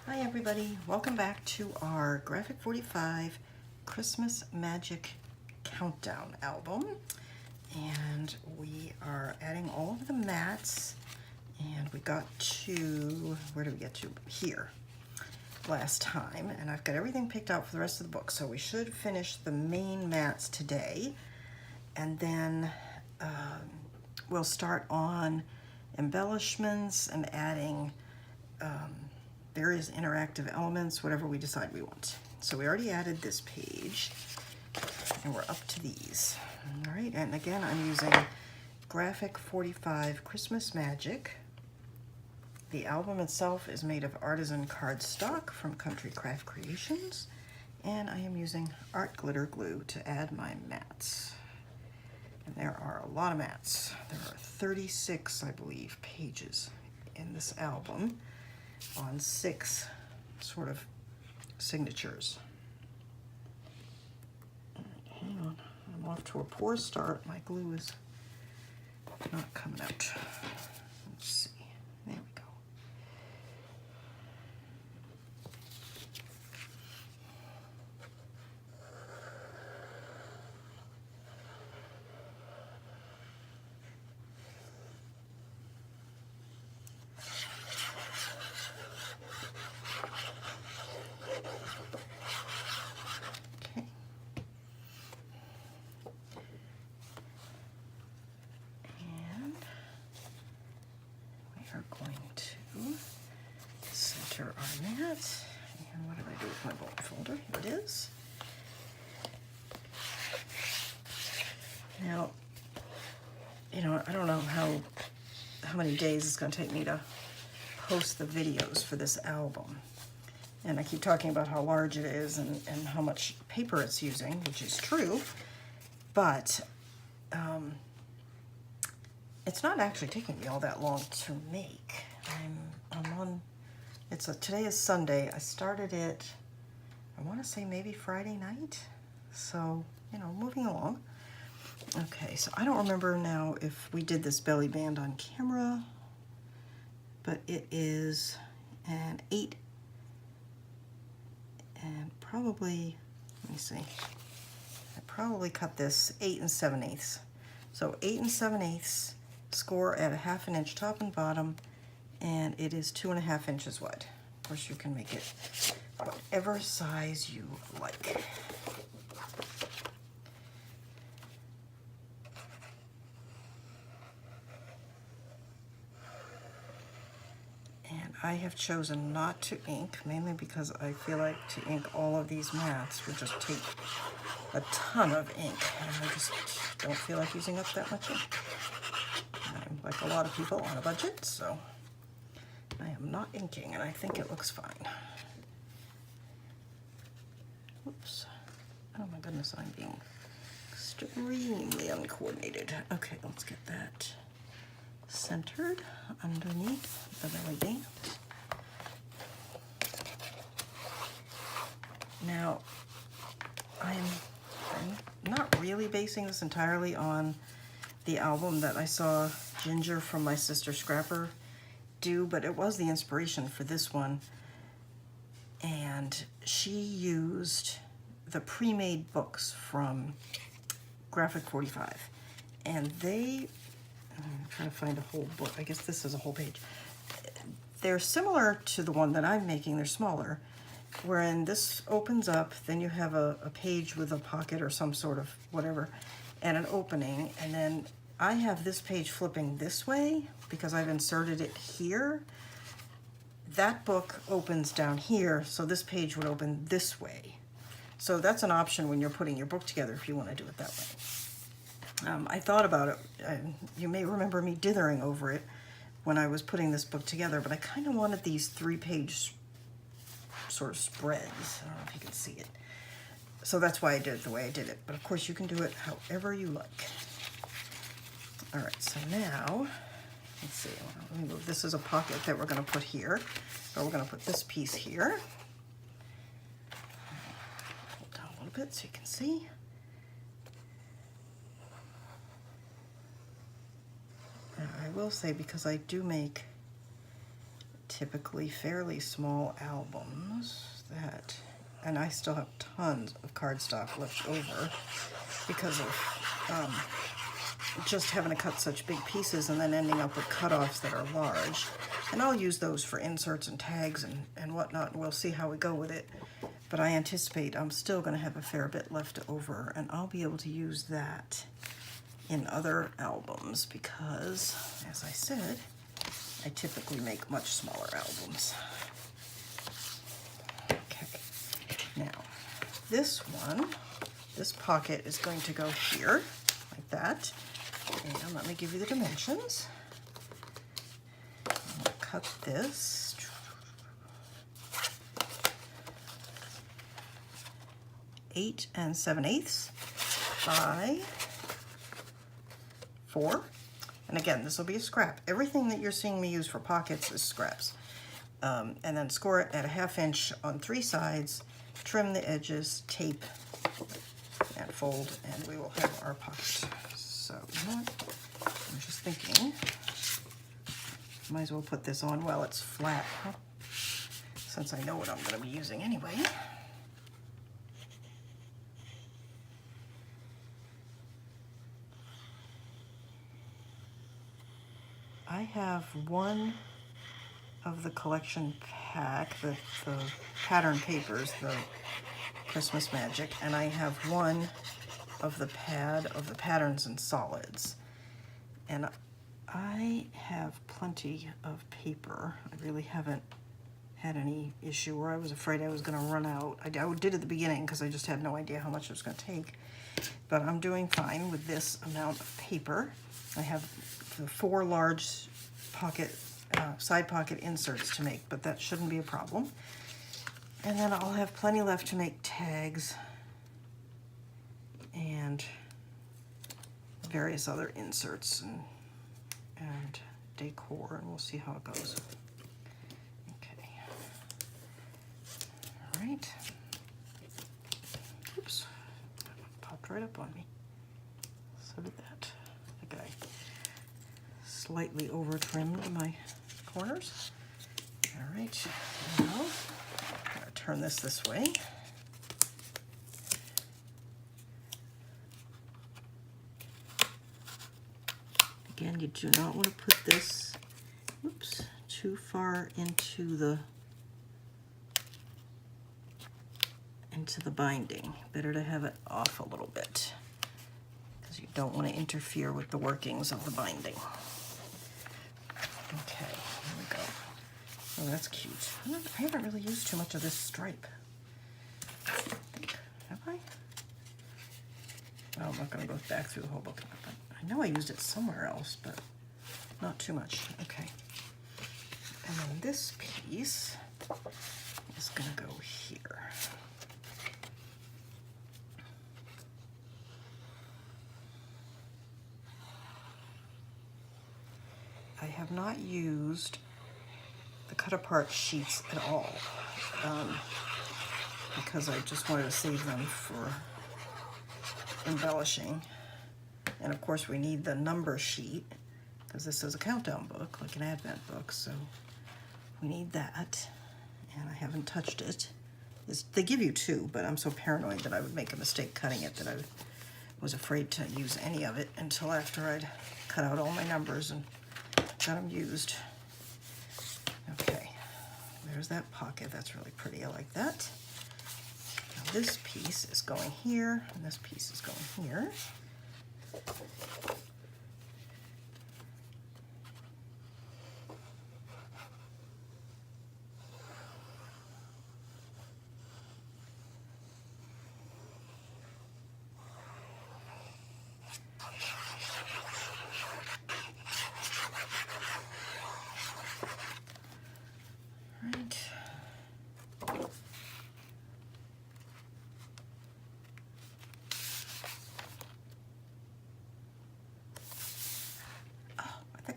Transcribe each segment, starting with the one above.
Hi everybody, welcome back to our Graphic 45 Christmas Magic Countdown album. And we are adding all of the mats, and we got to, where did we get to? Here last time, and I've got everything picked out for the rest of the book, so we should finish the main mats today, and then we'll start on embellishments and adding various interactive elements, whatever we decide we want. So we already added this page, and we're up to these. All right, and again, I'm using Graphic 45 Christmas Magic. The album itself is made of artisan cardstock from Country Craft Creations, and I am using art glitter glue to add my mats. And there are a lot of mats. There are 36, I believe, pages in this album, on 6 sort of signatures. Hang on, I'm off to a poor start. My glue is not coming out. Let's see, there we go. Center our mat. And what did I do with my bulk folder? Here it is. Now, you know, I don't know how many days it's going to take me to post the videos for this album. And I keep talking about how large it is and how much paper it's using, which is true, but it's not actually taking me all that long to make. I'm on, today is Sunday. I started it, I want to say maybe Friday night. So, you know, moving along. Okay, so I don't remember now if we did this belly band on camera, but it is an 8 and probably, let me see, I probably cut this 8 7/8. So 8 7/8 score at a 1/2 inch top and bottom, and it is 2.5 inches wide. Of course, you can make it whatever size you like. And I have chosen not to ink, mainly because I feel like to ink all of these mats would just take a ton of ink, and I just don't feel like using up that much ink. I'm, like a lot of people, on a budget, so I am not inking, and I think it looks fine. Oops. Oh my goodness, I'm being extremely uncoordinated. Okay, let's get that centered underneath the belly band. Now, I'm not really basing this entirely on the album that I saw Ginger from my sister Scrapper do, but it was the inspiration for this one. And she used the pre-made books from Graphic 45. And I'm trying to find a whole book. I guess this is a whole page. They're similar to the one that I'm making. They're smaller, wherein this opens up, then you have a page with a pocket or some sort of whatever, and an opening, and then I have this page flipping this way because I've inserted it here. That book opens down here, so this page would open this way. So that's an option when you're putting your book together if you want to do it that way. I thought about it. You may remember me dithering over it when I was putting this book together, but I kind of wanted these 3-page sort of spreads. I don't know if you can see it. So that's why I did it the way I did it. But of course you can do it however you like. All right, so now, let's see, let me move. This is a pocket that we're going to put here. So we're going to put this piece here. Hold down a little bit so you can see. And I will say, because I do make typically fairly small albums that, and I still have tons of cardstock left over because of just having to cut such big pieces and then ending up with cutoffs that are large. And I'll use those for inserts and tags and whatnot, and we'll see how we go with it. But I anticipate I'm still going to have a fair bit left over, and I'll be able to use that in other albums because, as I said, I typically make much smaller albums. Okay, now this one, this pocket is going to go here, like that. And let me give you the dimensions. I'm going to cut this. 8 7/8 by 4. And again, this will be a scrap. Everything that you're seeing me use for pockets is scraps. And then score it at a 1/2 inch on 3 sides, trim the edges, tape, and fold, and we will have our pocket. So, you know what? I'm just thinking, might as well put this on while it's flat, huh? Since I know what I'm going to be using anyway. I have one of the collection pack, the pattern papers, the Christmas Magic, and I have one of the patterns and solids. And I have plenty of paper. I really haven't had any issue where I was afraid I was going to run out. I did at the beginning because I just had no idea how much it was going to take. But I'm doing fine with this amount of paper. I have the 4 large pocket, side pocket inserts to make, but that shouldn't be a problem. And then I'll have plenty left to make tags and various other inserts and decor, and we'll see how it goes. Okay. All right. Oops. Popped right up on me. So did that. I think I slightly over trimmed my corners. All right. Now, I'm going to turn this way. Again, you do not want to put this, oops, too far into the binding. Better to have it off a little bit because you don't want to interfere with the workings of the binding. Okay, here we go. Oh, that's cute. I haven't really used too much of this stripe. Have I? Well, I'm not going to go back through the whole book. I know I used it somewhere else, but not too much. Okay. And then this piece is going to go here. I have not used the cut apart sheets at all because I just wanted to save them for embellishing. And of course we need the number sheet because this is a countdown book, like an advent book, so we need that. And I haven't touched it. They give you 2, but I'm so paranoid that I would make a mistake cutting it that I was afraid to use any of it until after I'd cut out all my numbers and got them used. Okay, there's that pocket. That's really pretty. I like that. Now this piece is going here, and this piece is going here.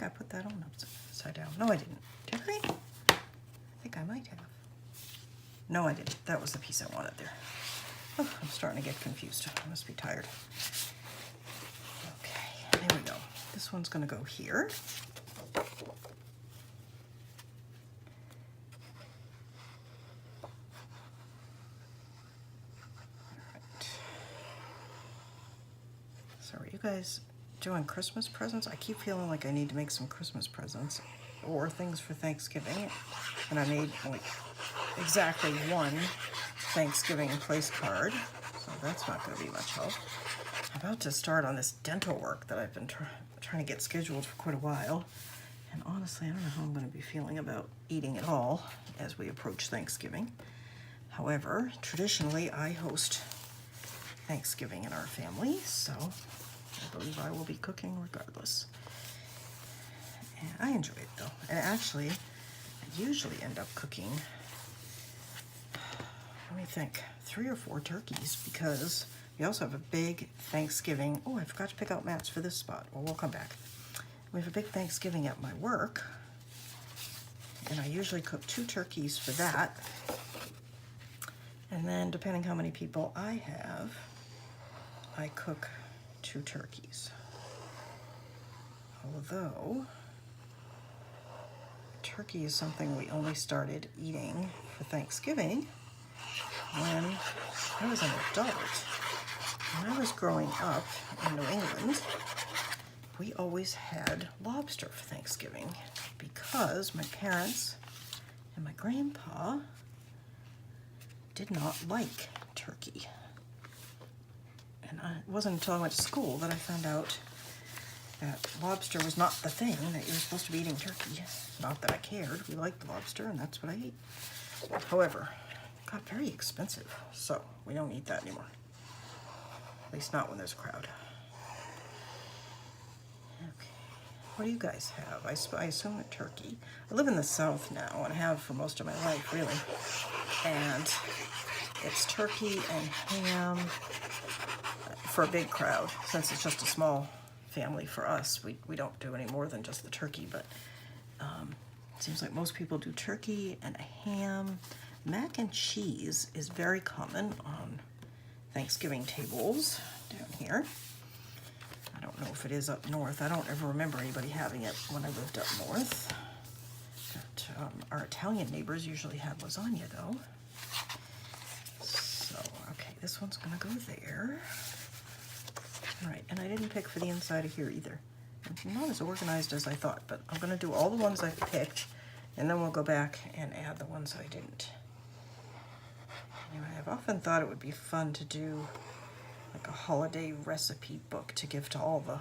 I put that on upside down. No, I didn't. Did I? I think I might have. No, I didn't. That was the piece I wanted there. Oh, I'm starting to get confused. I must be tired. Okay, there we go. This one's going to go here. guys doing Christmas presents? I keep feeling like I need to make some Christmas presents or things for Thanksgiving. And I made like exactly one Thanksgiving place card, so that's not going to be much help. I'm about to start on this dental work that I've been trying to get scheduled for quite a while. And honestly, I don't know how I'm going to be feeling about eating it all as we approach Thanksgiving. However, traditionally I host Thanksgiving in our family, so I believe I will be cooking regardless. And I enjoy it though. And actually, I usually end up cooking, let me think, 3 or 4 turkeys, because we also have a big Thanksgiving. Oh, I forgot to pick out mats for this spot. Well, we'll come back. We have a big Thanksgiving at my work, and I usually cook 2 turkeys for that. And then depending how many people I have, I cook 2 turkeys. Although, turkey is something we only started eating for Thanksgiving when I was an adult. When I was growing up in New England, we always had lobster for Thanksgiving because my parents and my grandpa did not like turkey. And it wasn't until I went to school that I found out that lobster was not the thing, that you were supposed to be eating turkey. Not that I cared. We liked lobster, and that's what I ate. However, it got very expensive, so we don't eat that anymore. At least not when there's a crowd. Okay, what do you guys have? I assume a turkey. I live in the South now, and have for most of my life, really. And it's turkey and ham for a big crowd. Since it's just a small family for us, we don't do any more than just the turkey, but it seems like most people do turkey and a ham. Mac and cheese is very common on Thanksgiving tables down here. I don't know if it is up north. I don't ever remember anybody having it when I lived up north. But, our Italian neighbors usually have lasagna though. So, okay, this one's gonna go there. All right, and I didn't pick for the inside of here either. I'm not as organized as I thought, but I'm gonna do all the ones I've picked, and then we'll go back and add the ones I didn't. Anyway, I've often thought it would be fun to do like a holiday recipe book to give to all the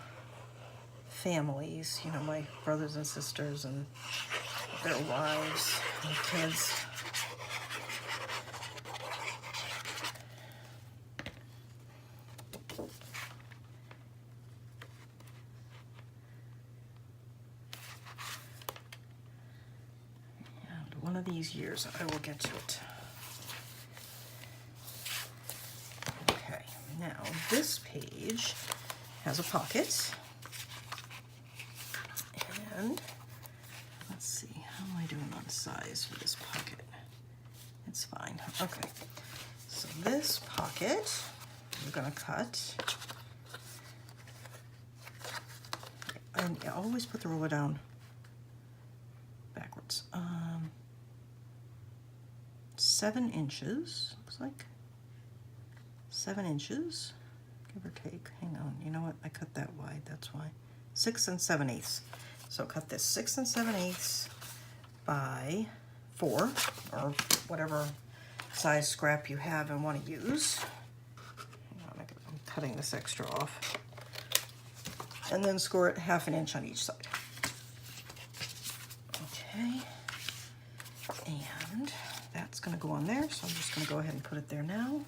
families, you know, my brothers and sisters and their wives and kids. And one of these years I will get to it. Okay, now this page has a pocket. And let's see, how am I doing on size for this pocket? It's fine. Okay, so this pocket we're gonna cut. And I always put the ruler down backwards. 7 inches, looks like. 7 inches, give or take. Hang on, you know what? I cut that wide, that's why. 6 7/8. So cut this 6 7/8 by 4, or whatever size scrap you have and want to use. Hang on, I'm cutting this extra off. And then score it 1/2 inch on each side. Okay, and that's going to go on there, so I'm just going to go ahead and put it there now.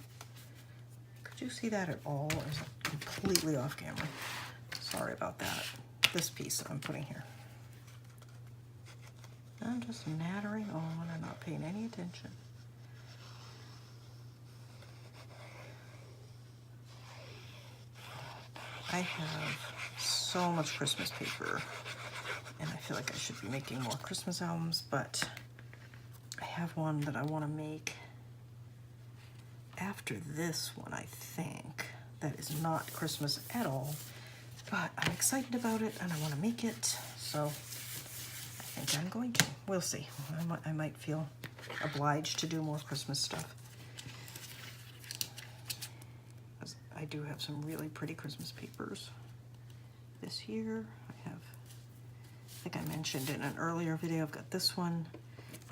Could you see that at all, or is it completely off camera? Sorry about that. This piece I'm putting here. I'm just nattering on and not paying any attention. I have so much Christmas paper, and I feel like I should be making more Christmas albums, but I have one that I want to make after this one, I think, that is not Christmas at all, but I'm excited about it and I want to make it, so I think I'm going to. We'll see. I might feel obliged to do more Christmas stuff. I do have some really pretty Christmas papers. this here. I think I mentioned in an earlier video, I've got this one.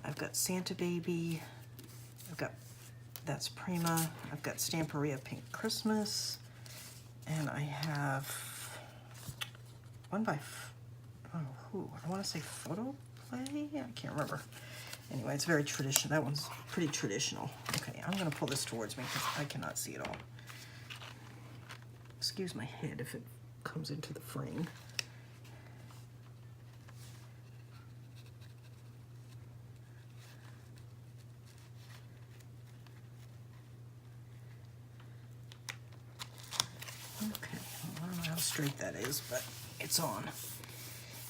I've got Santa Baby. I've got That's Prima. I've got Stamperia Pink Christmas. And I have one by, I want to say Photo Play? I can't remember. Anyway, it's very traditional. That one's pretty traditional. Okay, I'm going to pull this towards me because I cannot see it all. Excuse my head if it comes into the frame. Okay, well, I don't know how straight that is, but it's on.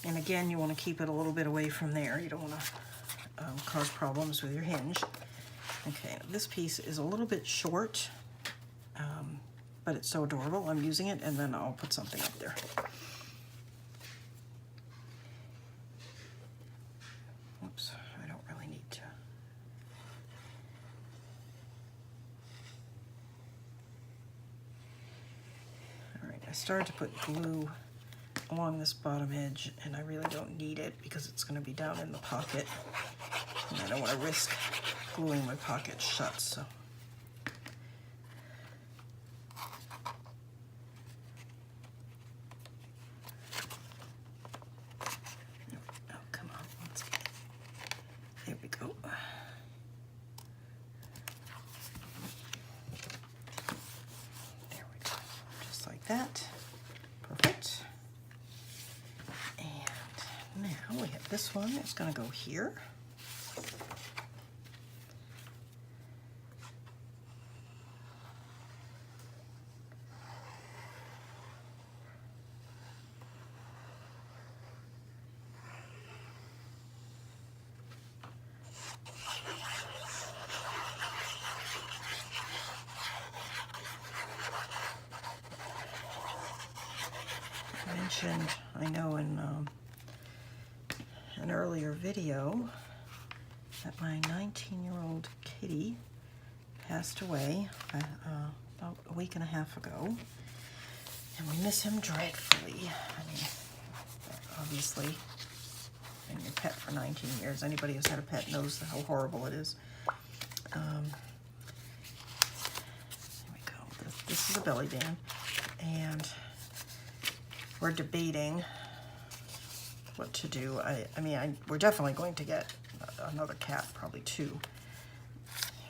And again, you want to keep it a little bit away from there. You don't want to cause problems with your hinge. Okay, this piece is a little bit short, but it's so adorable. I'm using it, and then I'll put something up there. Oops, I don't really need to. All right, I started to put glue along this bottom edge, and I really don't need it because it's going to be down in the pocket, and I don't want to risk gluing my pocket shut, so. Oh, come on, let's get it. There we go. There we go, just like that. Perfect. And now we have this one. It's going to go here. I know in an earlier video that my 19-year-old kitty passed away about a week and a half ago, and we miss him dreadfully. I mean, obviously, being your pet for 19 years, anybody who's had a pet knows how horrible it is. There we go. This is a belly band, and we're debating what to do. We're definitely going to get another cat, probably two.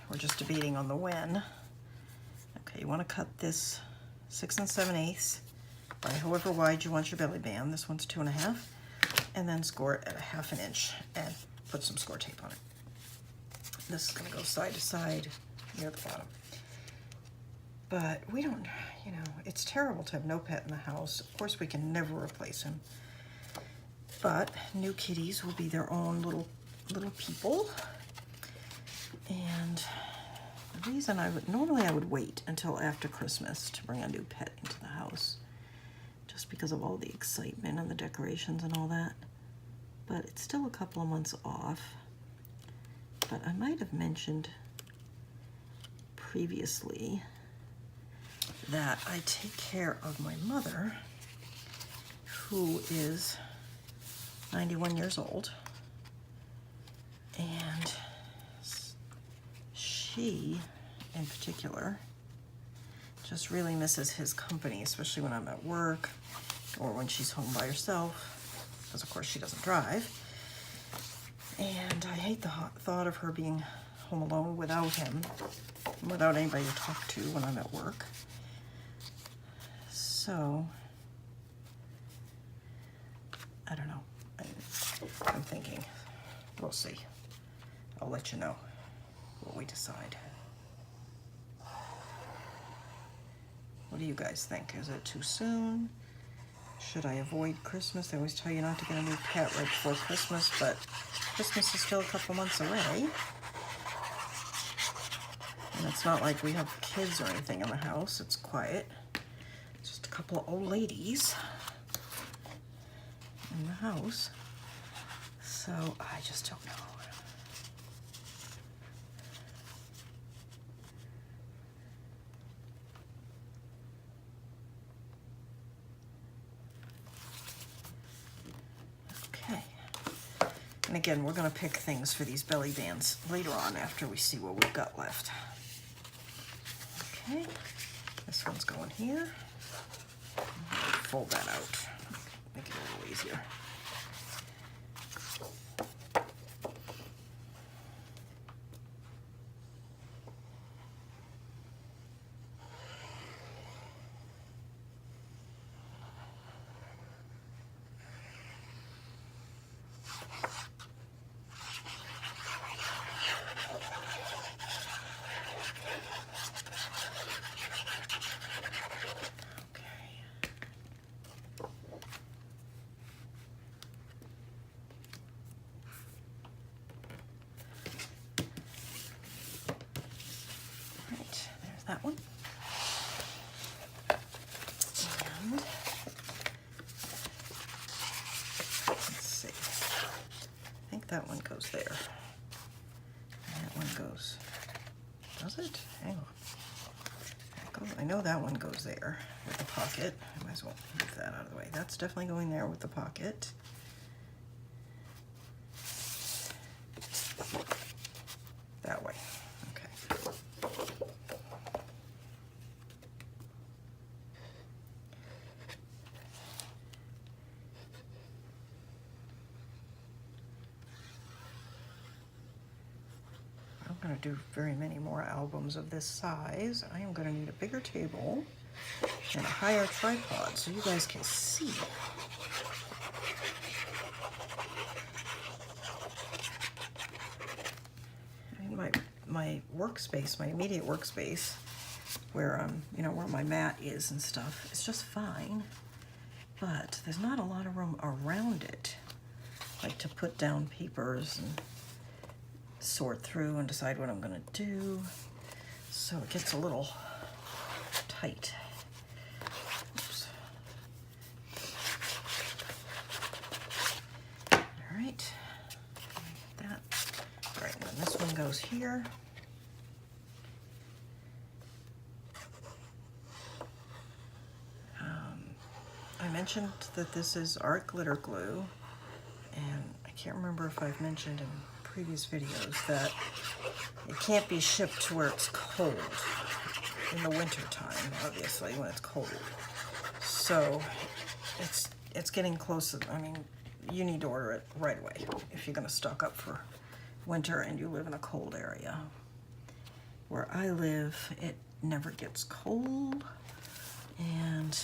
We're just debating on the when. Okay, you want to cut this 6 7/8 by however wide you want your belly band. This one's 2.5, and then score it at 1/2 inch and put some score tape on it. This is going to go side to side near the bottom. But we don't, it's terrible to have no pet in the house. Of course, we can never replace him. But new kitties will be their own little people. And the reason normally I would wait until after Christmas to bring a new pet into the house, just because of all the excitement and the decorations and all that. But it's still a couple of months off. But I might have mentioned previously that I take care of my mother, who is 91 years old, and she, in particular, just really misses his company, especially when I'm at work or when she's home by herself, because of course she doesn't drive. And I hate the thought of her being home alone without him, without anybody to talk to when I'm at work. So, I don't know. I'm thinking, we'll see. I'll let you know what we decide. What do you guys think? Is it too soon? Should I avoid Christmas? They always tell you not to get a new pet right before Christmas, but Christmas is still a couple months away. And it's not like we have kids or anything in the house. It's quiet. Just a couple of old ladies in the house. So I just don't know. again, we're gonna pick things for these belly bands later on after we see what we've got left. Okay, this one's going here. Fold that out, make it a little easier. That one. And let's see. I think that one goes there. And that one goes. Does it? Hang on. I know that one goes there with the pocket. I might as well move that out of the way. That's definitely going there with the pocket. That way. Going to do very many more albums of this size. I am going to need a bigger table and a higher tripod so you guys can see. And my workspace, my immediate workspace, where you know, where my mat is and stuff, it's just fine, but there's not a lot of room around it, like to put down papers and sort through and decide what I'm going to do, so it gets a little tight. Oops. All right, that. All right, and then this one goes here. I mentioned that this is art glitter glue, and I can't remember if I've mentioned in previous videos that it can't be shipped to where it's cold in the winter time, obviously, when it's cold. So it's getting close. I mean, you need to order it right away if you're going to stock up for winter and you live in a cold area. Where I live, it never gets cold, and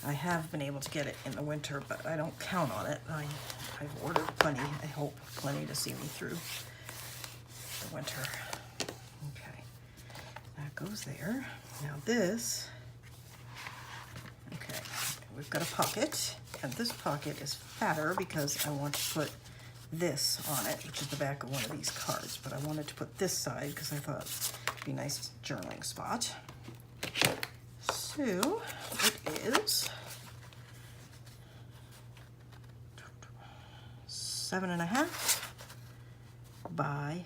I have been able to get it in the winter, but I don't count on it. I've ordered plenty, I hope plenty, to see me through the winter. Okay, that goes there. Now this, okay, we've got a pocket, and this pocket is fatter because I want to put this on it, which is the back of one of these cards, but I wanted to put this side because I thought it'd be a nice journaling spot. So it is 7.5 by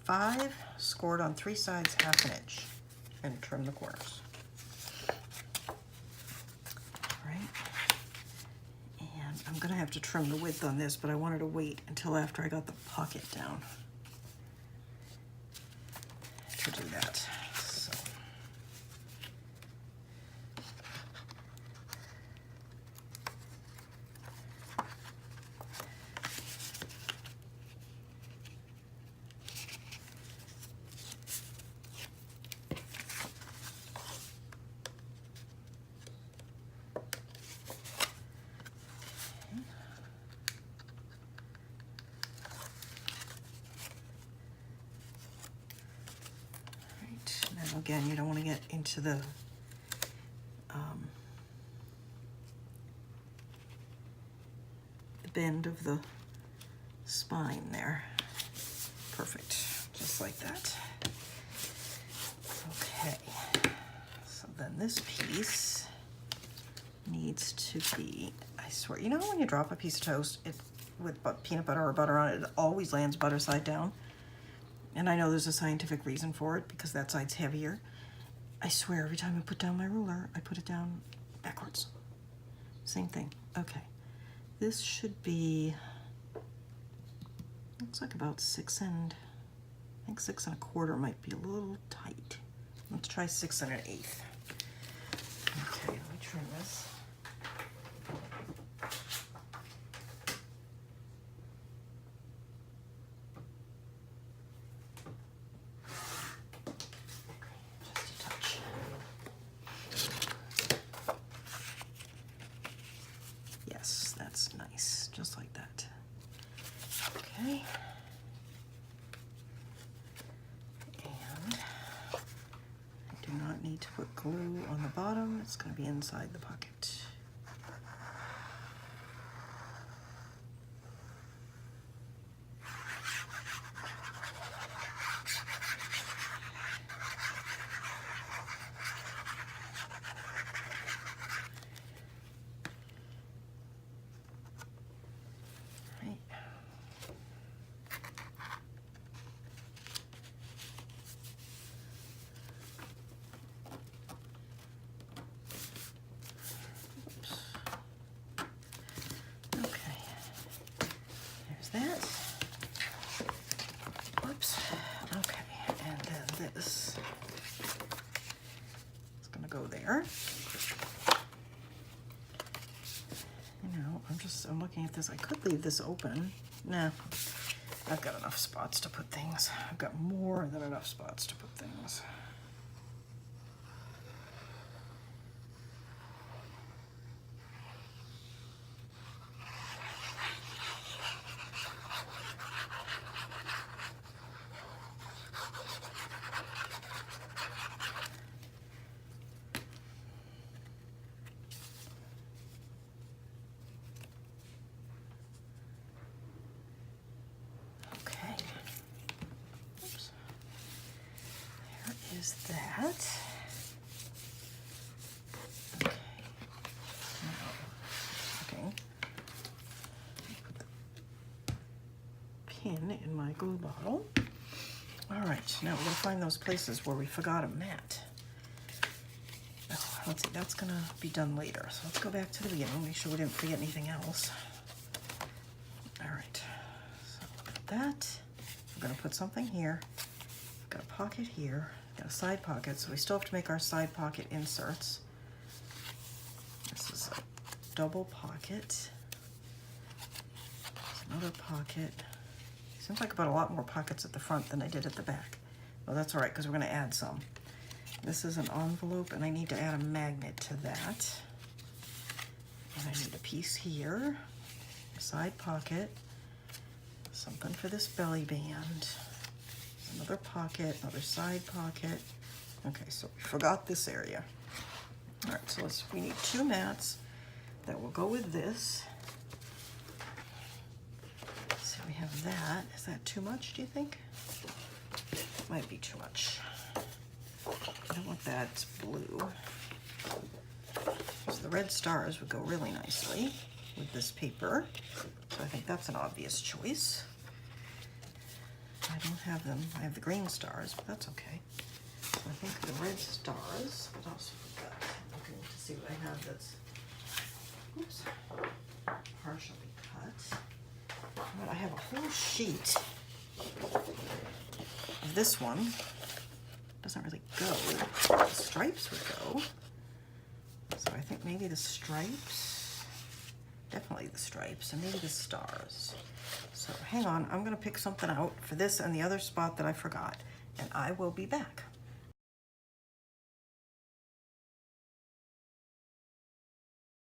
5, scored on 3 sides, 1/2 inch, and trim the corners. All right, and I'm gonna have to trim the width on this, but I wanted to wait until after I got the pocket down to do that. So. Again, you don't want to get into the bend of the spine there. Perfect, just like that. Okay, so then this piece needs to be, I swear, you know when you drop a piece of toast with peanut butter or butter on it, it always lands butter side down? And I know there's a scientific reason for it, because that side's heavier. I swear, every time I put down my ruler, I put it down backwards. Same thing. Okay. This should be Looks like about I think 6 1/4 might be a little tight. Let's try 6 1/8. Okay, let me trim this. Just a touch. Yes, that's nice, just like that. Okay. And I do not need to put glue on the bottom. It's going to be inside the pocket. Right. Okay, there's that. Oops. Okay, and then this is going to go there. You know, I'm looking at this. I could leave this open. Nah, I've got enough spots to put things. I've got more than enough spots to put things. Is that. Okay. Now, looking. Put the pin in my glue bottle. All right, now we're gonna find those places where we forgot a mat. Oh, let's see, that's gonna be done later. So let's go back to the beginning, make sure we didn't forget anything else. All right, so look at that. We're gonna put something here. We've got a pocket here. Got a side pocket, so we still have to make our side pocket inserts. This is a double pocket. There's another pocket. Seems like about a lot more pockets at the front than I did at the back. Well, that's all right, because we're going to add some. This is an envelope, and I need to add a magnet to that. And I need a piece here, a side pocket, something for this belly band. Another pocket, another side pocket. Okay, so we forgot this area. All right, so we need 2 mats that will go with this. So we have that. Is that too much, do you think? Might be too much. I don't want that, it's blue. So the red stars would go really nicely with this paper. So I think that's an obvious choice. I don't have them. I have the green stars, but that's okay. So I think the red stars. What else have we got? I'm looking to see what I have that's partially cut. But I have a whole sheet of this one. Doesn't really go. The stripes would go. So I think maybe the stripes. Definitely the stripes, and maybe the stars. So hang on, I'm gonna pick something out for this and the other spot that I forgot, and I will be back.